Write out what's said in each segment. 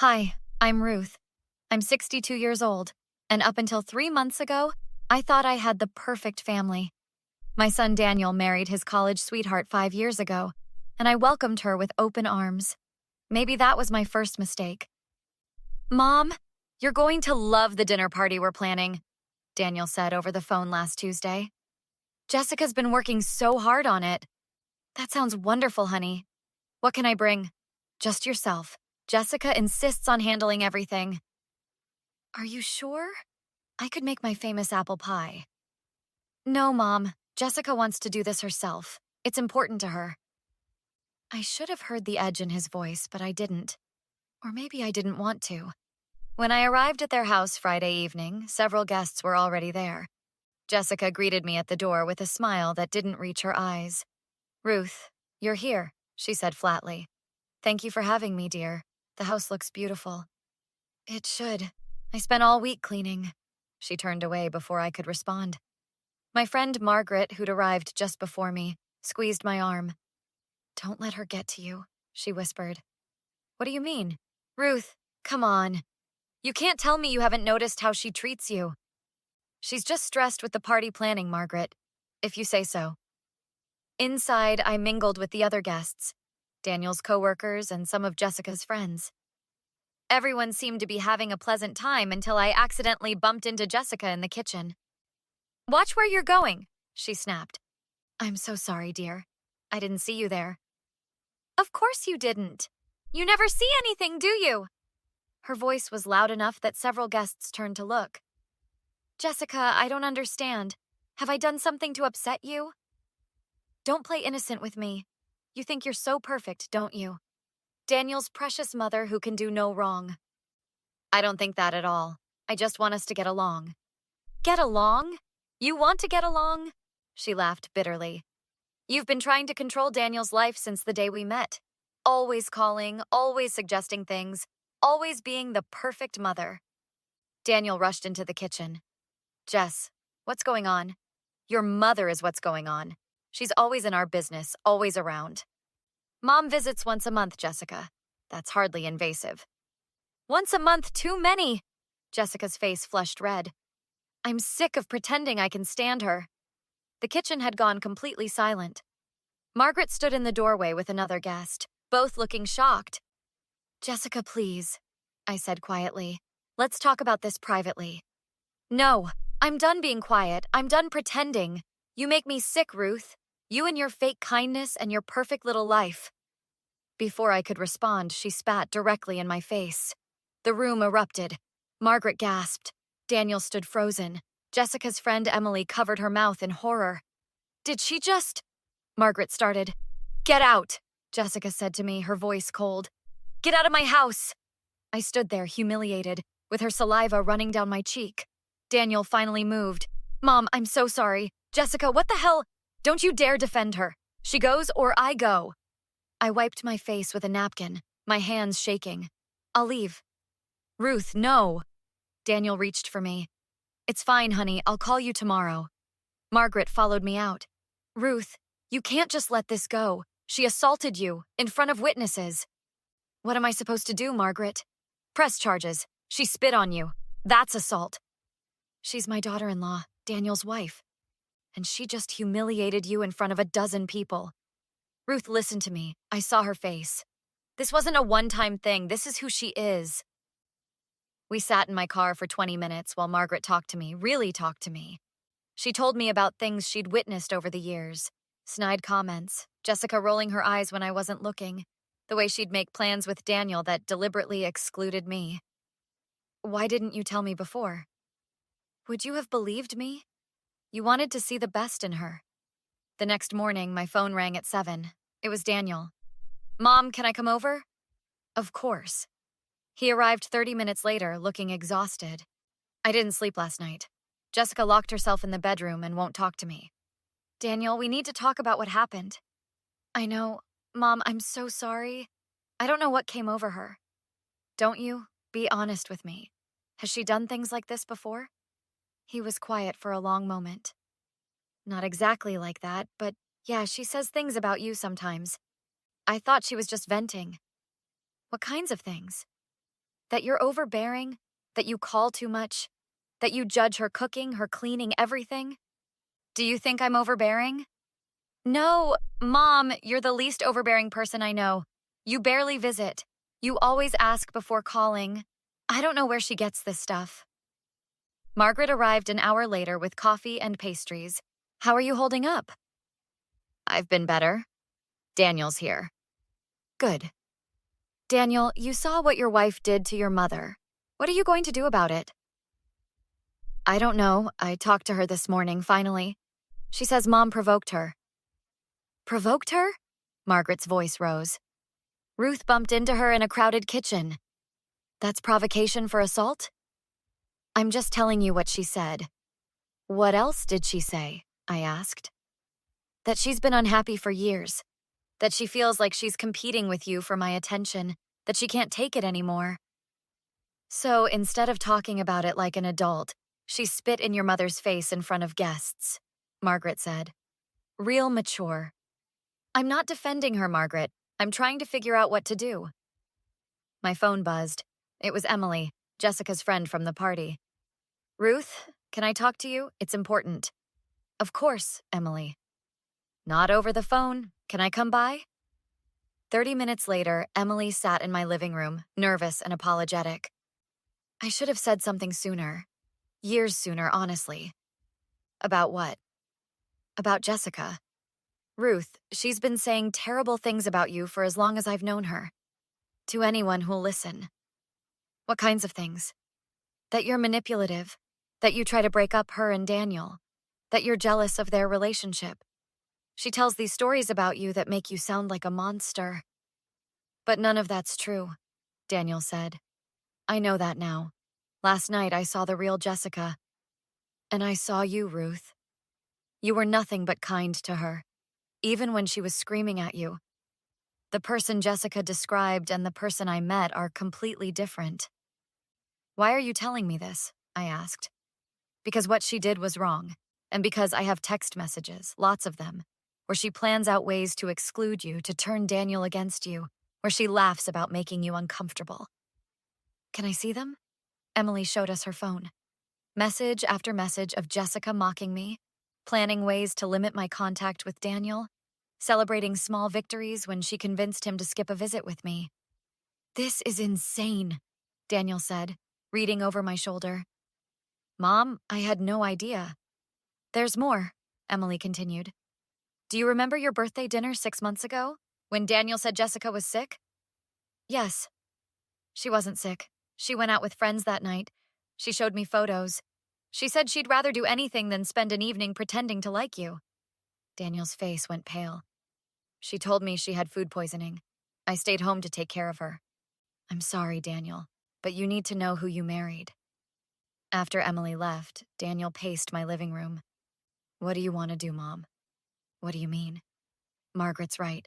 Hi, I'm Ruth. I'm 62 years old, and up until 3 months ago, I thought I had the perfect family. My son Daniel married his college sweetheart 5 years ago, and I welcomed her with open arms. Maybe that was my first mistake. Mom, you're going to love the dinner party we're planning, Daniel said over the phone last Tuesday. Jessica's been working so hard on it. That sounds wonderful, honey. What can I bring? Just yourself. Jessica insists on handling everything. Are you sure? I could make my famous apple pie. No, Mom. Jessica wants to do this herself. It's important to her. I should have heard the edge in his voice, but I didn't. Or maybe I didn't want to. When I arrived at their house Friday evening, several guests were already there. Jessica greeted me at the door with a smile that didn't reach her eyes. Ruth, you're here, she said flatly. Thank you for having me, dear. The house looks beautiful. It should. I spent all week cleaning. She turned away before I could respond. My friend Margaret, who'd arrived just before me, squeezed my arm. Don't let her get to you, she whispered. What do you mean? Ruth, come on. You can't tell me you haven't noticed how she treats you. She's just stressed with the party planning, Margaret, if you say so. Inside, I mingled with the other guests, Daniel's coworkers and some of Jessica's friends. Everyone seemed to be having a pleasant time until I accidentally bumped into Jessica in the kitchen. Watch where you're going, she snapped. I'm so sorry, dear. I didn't see you there. Of course you didn't. You never see anything, do you? Her voice was loud enough that several guests turned to look. Jessica, I don't understand. Have I done something to upset you? Don't play innocent with me. You think you're so perfect, don't you? Daniel's precious mother who can do no wrong. I don't think that at all. I just want us to get along. Get along? You want to get along? She laughed bitterly. You've been trying to control Daniel's life since the day we met. Always calling, always suggesting things, always being the perfect mother. Daniel rushed into the kitchen. Jess, what's going on? Your mother is what's going on. She's always in our business, always around. Mom visits once a month, Jessica. That's hardly invasive. Once a month, too many. Jessica's face flushed red. I'm sick of pretending I can stand her. The kitchen had gone completely silent. Margaret stood in the doorway with another guest, both looking shocked. Jessica, please, I said quietly. Let's talk about this privately. No, I'm done being quiet. I'm done pretending. You make me sick, Ruth. You and your fake kindness and your perfect little life. Before I could respond, she spat directly in my face. The room erupted. Margaret gasped. Daniel stood frozen. Jessica's friend Emily covered her mouth in horror. Did she just... Margaret started. Get out, Jessica said to me, her voice cold. Get out of my house. I stood there, humiliated, with her saliva running down my cheek. Daniel finally moved. Mom, I'm so sorry. Jessica, what the hell? Don't you dare defend her. She goes or I go. I wiped my face with a napkin, my hands shaking. I'll leave. Ruth, no. Daniel reached for me. It's fine, honey. I'll call you tomorrow. Margaret followed me out. Ruth, you can't just let this go. She assaulted you, in front of witnesses. What am I supposed to do, Margaret? Press charges. She spit on you. That's assault. She's my daughter-in-law, Daniel's wife. And she just humiliated you in front of a dozen people. Ruth, listen to me. I saw her face. This wasn't a one-time thing. This is who she is. We sat in my car for 20 minutes while Margaret talked to me, really talked to me. She told me about things she'd witnessed over the years. Snide comments, Jessica rolling her eyes when I wasn't looking, the way she'd make plans with Daniel that deliberately excluded me. Why didn't you tell me before? Would you have believed me? You wanted to see the best in her. The next morning, my phone rang at 7. It was Daniel. Mom, can I come over? Of course. He arrived 30 minutes later, looking exhausted. I didn't sleep last night. Jessica locked herself in the bedroom and won't talk to me. Daniel, we need to talk about what happened. I know. Mom, I'm so sorry. I don't know what came over her. Don't you? Be honest with me. Has she done things like this before? He was quiet for a long moment. Not exactly like that, but yeah, she says things about you sometimes. I thought she was just venting. What kinds of things? That you're overbearing? That you call too much? That you judge her cooking, her cleaning, everything? Do you think I'm overbearing? No, Mom, you're the least overbearing person I know. You barely visit. You always ask before calling. I don't know where she gets this stuff. Margaret arrived an hour later with coffee and pastries. How are you holding up? I've been better. Daniel's here. Good. Daniel, you saw what your wife did to your mother. What are you going to do about it? I don't know. I talked to her this morning, finally. She says Mom provoked her. Provoked her? Margaret's voice rose. Ruth bumped into her in a crowded kitchen. That's provocation for assault? I'm just telling you what she said. What else did she say? I asked. That she's been unhappy for years. That she feels like she's competing with you for my attention. That she can't take it anymore. So instead of talking about it like an adult, she spit in your mother's face in front of guests, Margaret said. Real mature. I'm not defending her, Margaret. I'm trying to figure out what to do. My phone buzzed. It was Emily, Jessica's friend from the party. Ruth, can I talk to you? It's important. Of course, Emily. Not over the phone. Can I come by? 30 minutes later, Emily sat in my living room, nervous and apologetic. I should have said something sooner. Years sooner, honestly. About what? About Jessica. Ruth, she's been saying terrible things about you for as long as I've known her. To anyone who'll listen. What kinds of things? That you're manipulative. That you try to break up her and Daniel. That you're jealous of their relationship. She tells these stories about you that make you sound like a monster. But none of that's true, Daniel said. I know that now. Last night I saw the real Jessica. And I saw you, Ruth. You were nothing but kind to her, even when she was screaming at you. The person Jessica described and the person I met are completely different. Why are you telling me this? I asked. Because what she did was wrong, and because I have text messages, lots of them, where she plans out ways to exclude you, to turn Daniel against you, where she laughs about making you uncomfortable. Can I see them? Emily showed us her phone. Message after message of Jessica mocking me, planning ways to limit my contact with Daniel, celebrating small victories when she convinced him to skip a visit with me. This is insane, Daniel said, reading over my shoulder. Mom, I had no idea. There's more, Emily continued. Do you remember your birthday dinner 6 months ago, when Daniel said Jessica was sick? Yes. She wasn't sick. She went out with friends that night. She showed me photos. She said she'd rather do anything than spend an evening pretending to like you. Daniel's face went pale. She told me she had food poisoning. I stayed home to take care of her. I'm sorry, Daniel, but you need to know who you married. After Emily left, Daniel paced my living room. What do you want to do, Mom? What do you mean? Margaret's right.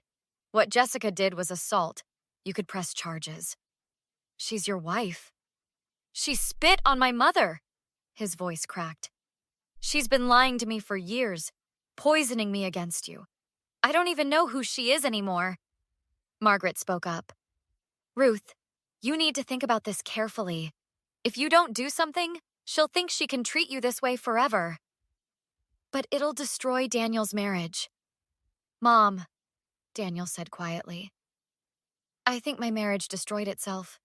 What Jessica did was assault. You could press charges. She's your wife. She spit on my mother. His voice cracked. She's been lying to me for years, poisoning me against you. I don't even know who she is anymore. Margaret spoke up. Ruth, you need to think about this carefully. If you don't do something, she'll think she can treat you this way forever. But it'll destroy Daniel's marriage. Mom, Daniel said quietly. I think my marriage destroyed itself.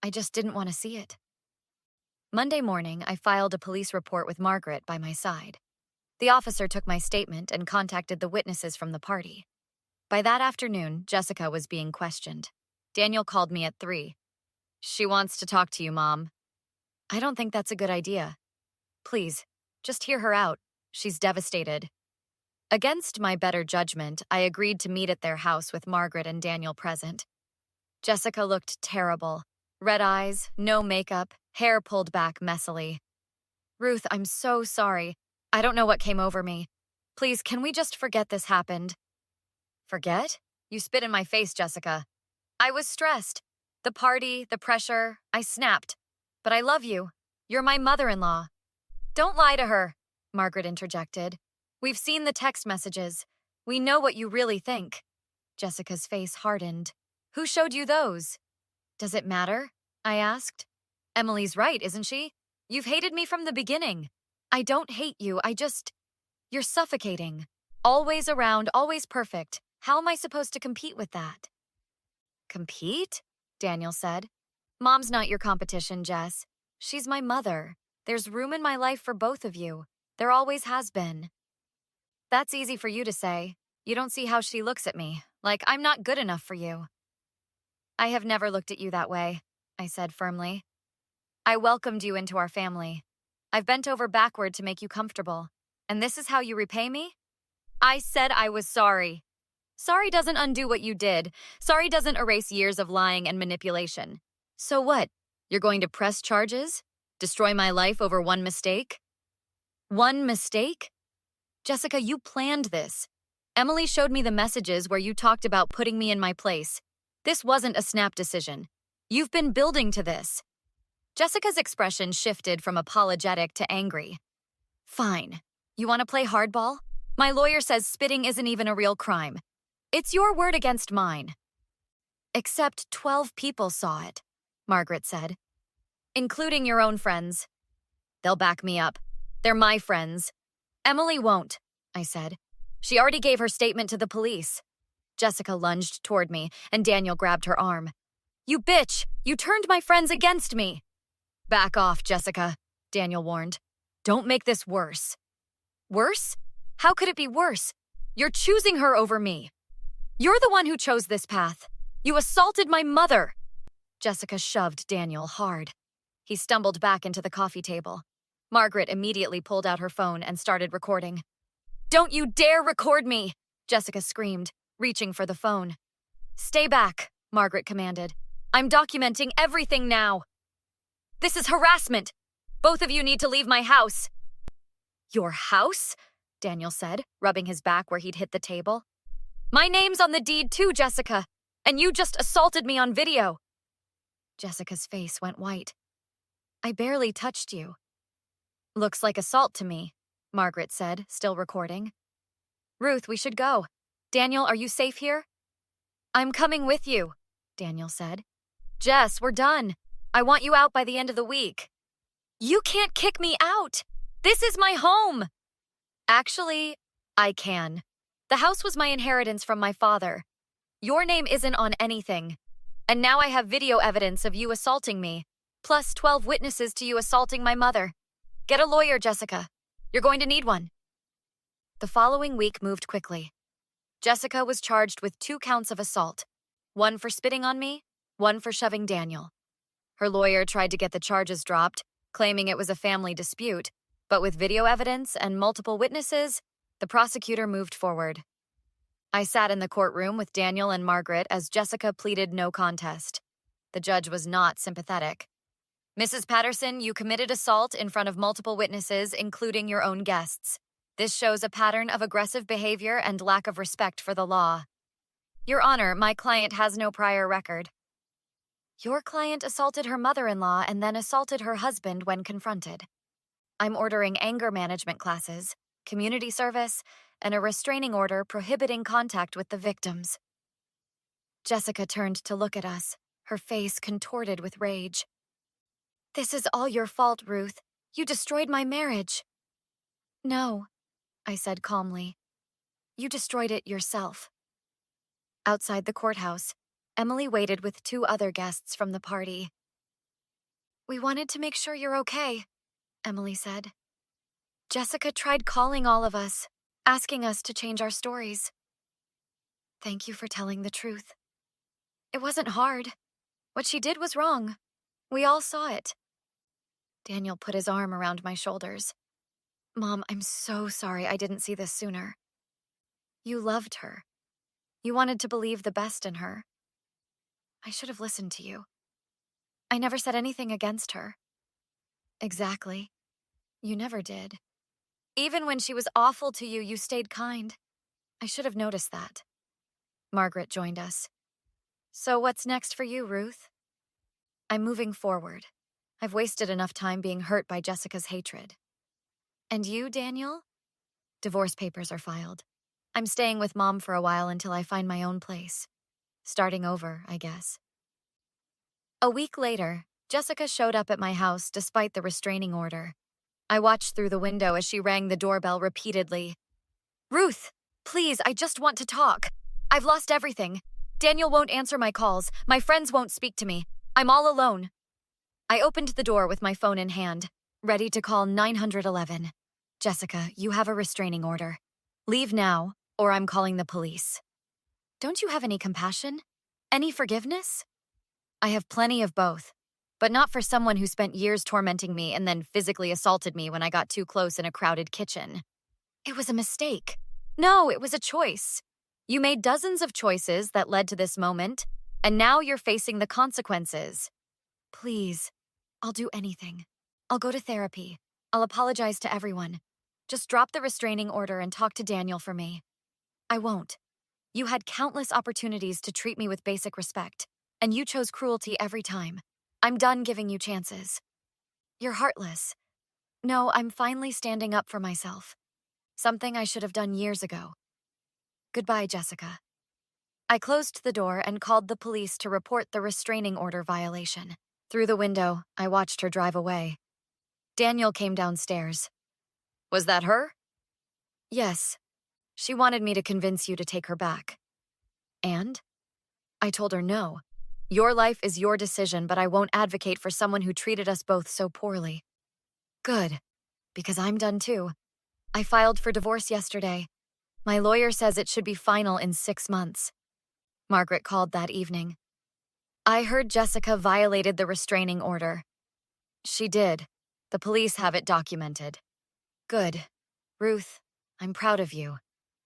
I just didn't want to see it. Monday morning, I filed a police report with Margaret by my side. The officer took my statement and contacted the witnesses from the party. By that afternoon, Jessica was being questioned. Daniel called me at 3. She wants to talk to you, Mom. I don't think that's a good idea. Please, just hear her out. She's devastated. Against my better judgment, I agreed to meet at their house with Margaret and Daniel present. Jessica looked terrible. Red eyes, no makeup, hair pulled back messily. Ruth, I'm so sorry. I don't know what came over me. Please, can we just forget this happened? Forget? You spit in my face, Jessica. I was stressed. The party, the pressure, I snapped. But I love you. You're my mother-in-law. Don't lie to her, Margaret interjected. We've seen the text messages. We know what you really think. Jessica's face hardened. Who showed you those? Does it matter? I asked. Emily's right, isn't she? You've hated me from the beginning. I don't hate you, You're suffocating. Always around, always perfect. How am I supposed to compete with that? Compete? Daniel said. Mom's not your competition, Jess. She's my mother. There's room in my life for both of you. There always has been. That's easy for you to say. You don't see how she looks at me, like I'm not good enough for you. I have never looked at you that way, I said firmly. I welcomed you into our family. I've bent over backward to make you comfortable. And this is how you repay me? I said I was sorry. Sorry doesn't undo what you did. Sorry doesn't erase years of lying and manipulation. So what? You're going to press charges? Destroy my life over one mistake? One mistake? Jessica, you planned this. Emily showed me the messages where you talked about putting me in my place. This wasn't a snap decision. You've been building to this. Jessica's expression shifted from apologetic to angry. Fine. You want to play hardball? My lawyer says spitting isn't even a real crime. It's your word against mine. Except 12 people saw it, Margaret said. Including your own friends. They'll back me up. They're my friends. Emily won't, I said. She already gave her statement to the police. Jessica lunged toward me, and Daniel grabbed her arm. You bitch! You turned my friends against me! Back off, Jessica, Daniel warned. Don't make this worse. Worse? How could it be worse? You're choosing her over me. You're the one who chose this path. You assaulted my mother. Jessica shoved Daniel hard. He stumbled back into the coffee table. Margaret immediately pulled out her phone and started recording. Don't you dare record me, Jessica screamed, reaching for the phone. Stay back, Margaret commanded. I'm documenting everything now. This is harassment. Both of you need to leave my house. Your house? Daniel said, rubbing his back where he'd hit the table. My name's on the deed too, Jessica, and you just assaulted me on video. Jessica's face went white. I barely touched you. Looks like assault to me, Margaret said, still recording. Ruth, we should go. Daniel, are you safe here? I'm coming with you, Daniel said. Jess, we're done. I want you out by the end of the week. You can't kick me out. This is my home. Actually, I can. The house was my inheritance from my father. Your name isn't on anything. And now I have video evidence of you assaulting me, plus 12 witnesses to you assaulting my mother. Get a lawyer, Jessica. You're going to need one. The following week moved quickly. Jessica was charged with 2 counts of assault, one for spitting on me, one for shoving Daniel. Her lawyer tried to get the charges dropped, claiming it was a family dispute, but with video evidence and multiple witnesses, the prosecutor moved forward. I sat in the courtroom with Daniel and Margaret as Jessica pleaded no contest. The judge was not sympathetic. Mrs. Patterson, you committed assault in front of multiple witnesses, including your own guests. This shows a pattern of aggressive behavior and lack of respect for the law. Your Honor, my client has no prior record. Your client assaulted her mother-in-law and then assaulted her husband when confronted. I'm ordering anger management classes, community service, and a restraining order prohibiting contact with the victims. Jessica turned to look at us, her face contorted with rage. This is all your fault, Ruth. You destroyed my marriage. No, I said calmly. You destroyed it yourself. Outside the courthouse, Emily waited with 2 other guests from the party. We wanted to make sure you're okay, Emily said. Jessica tried calling all of us, asking us to change our stories. Thank you for telling the truth. It wasn't hard. What she did was wrong. We all saw it. Daniel put his arm around my shoulders. Mom, I'm so sorry I didn't see this sooner. You loved her. You wanted to believe the best in her. I should have listened to you. I never said anything against her. Exactly. You never did. Even when she was awful to you, you stayed kind. I should have noticed that. Margaret joined us. So what's next for you, Ruth? I'm moving forward. I've wasted enough time being hurt by Jessica's hatred. And you, Daniel? Divorce papers are filed. I'm staying with Mom for a while until I find my own place. Starting over, I guess. A week later, Jessica showed up at my house despite the restraining order. I watched through the window as she rang the doorbell repeatedly. Ruth, please, I just want to talk. I've lost everything. Daniel won't answer my calls. My friends won't speak to me. I'm all alone. I opened the door with my phone in hand, ready to call 911. Jessica, you have a restraining order. Leave now, or I'm calling the police. Don't you have any compassion? Any forgiveness? I have plenty of both, but not for someone who spent years tormenting me and then physically assaulted me when I got too close in a crowded kitchen. It was a mistake. No, it was a choice. You made dozens of choices that led to this moment, and now you're facing the consequences. Please, I'll do anything. I'll go to therapy. I'll apologize to everyone. Just drop the restraining order and talk to Daniel for me. I won't. You had countless opportunities to treat me with basic respect, and you chose cruelty every time. I'm done giving you chances. You're heartless. No, I'm finally standing up for myself. Something I should have done years ago. Goodbye, Jessica. I closed the door and called the police to report the restraining order violation. Through the window, I watched her drive away. Daniel came downstairs. Was that her? Yes. She wanted me to convince you to take her back. And? I told her no. Your life is your decision, but I won't advocate for someone who treated us both so poorly. Good, because I'm done too. I filed for divorce yesterday. My lawyer says it should be final in 6 months. Margaret called that evening. I heard Jessica violated the restraining order. She did. The police have it documented. Good. Ruth, I'm proud of you.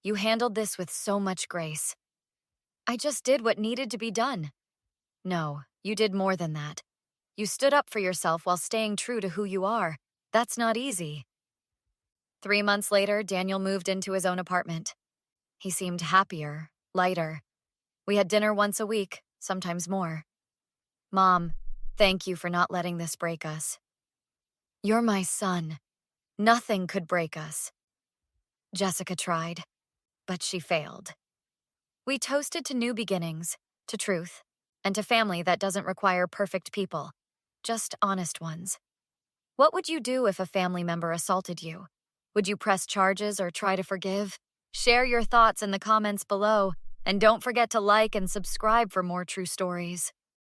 You handled this with so much grace. I just did what needed to be done. No, you did more than that. You stood up for yourself while staying true to who you are. That's not easy. 3 months later, Daniel moved into his own apartment. He seemed happier, lighter. We had dinner once a week, sometimes more. Mom, thank you for not letting this break us. You're my son. Nothing could break us. Jessica tried, but she failed. We toasted to new beginnings, to truth, and to family that doesn't require perfect people, just honest ones. What would you do if a family member assaulted you? Would you press charges or try to forgive? Share your thoughts in the comments below, and don't forget to like and subscribe for more true stories.